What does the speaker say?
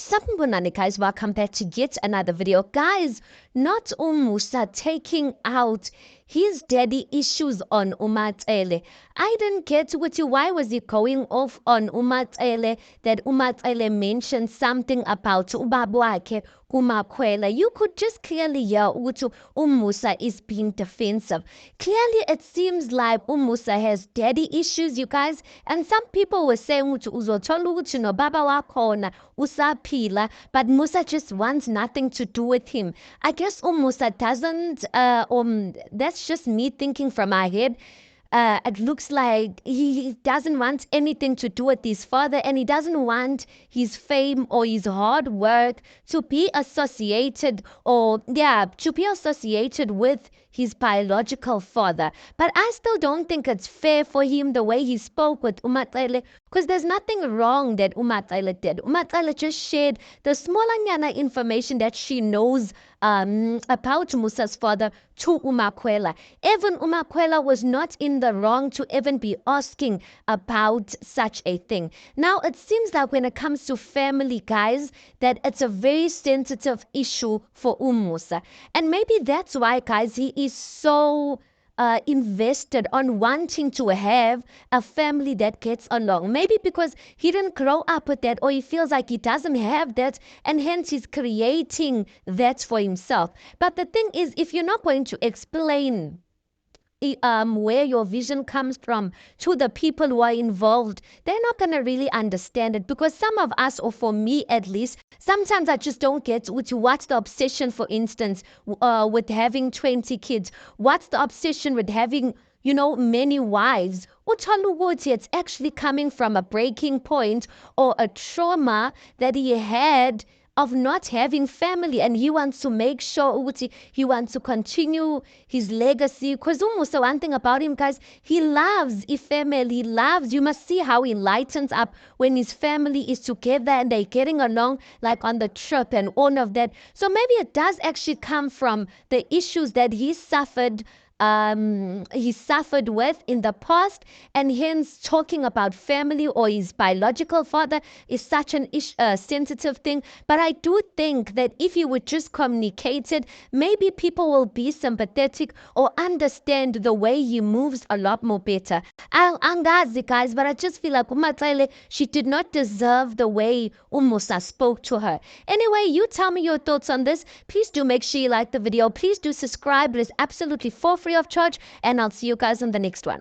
Sabonani guys, welcome back to yet another video. Guys, not Musa taking out his daddy issues on Umatsele. I didn't get with you. Why was he going off on Umatsele? That Umatsele mentioned something about Ubabwake Kumakwela. You could just clearly hear Utu Musa is being defensive. Clearly, it seems like Musa has daddy issues, you guys. And some people were saying Utu Uzotolu Utu no Baba Wakona Usapila, but Musa just wants nothing to do with him. I guess Musa doesn't. That's just me thinking from my head. It looks like he doesn't want anything to do with his father, and he doesn't want his fame or his hard work to be associated with his biological father. But I still don't think it's fair for him the way he spoke with Umatsele, because there's nothing wrong that Umatsele did. Umatsele just shared the small information that she knows about Musa's father to Umakwela. Even Umakwela was not in the wrong to even be asking about such a thing. Now, it seems like when it comes to family, guys, that it's a very sensitive issue for Musa. And maybe that's why, guys, he is so invested on wanting to have a family that gets along. Maybe because he didn't grow up with that, or he feels like he doesn't have that, and hence he's creating that for himself. But the thing is, if you're not going to explain where your vision comes from to the people who are involved, they're not going to really understand it. Because some of us, or for me at least, sometimes I just don't get what's the obsession, for instance, with having 20 kids. What's the obsession with having, many wives? It's actually coming from a breaking point or a trauma that he had of not having family, and he wants to make sure he wants to continue his legacy. Because almost one thing about him, guys, he loves his family. He loves, you must see how he lightens up when his family is together and they're getting along, like on the trip and all of that. So maybe it does actually come from the issues that he suffered with in the past, and hence talking about family or his biological father is such an sensitive thing. But I do think that if you would just communicate it, maybe people will be sympathetic or understand the way he moves a lot more better. Angazi, guys, but I just feel like Umatsele, she did not deserve the way Musa spoke to her. Anyway, you tell me your thoughts on this. Please do make sure you like the video. Please do subscribe. It is absolutely for free of charge, and I'll see you guys in the next one.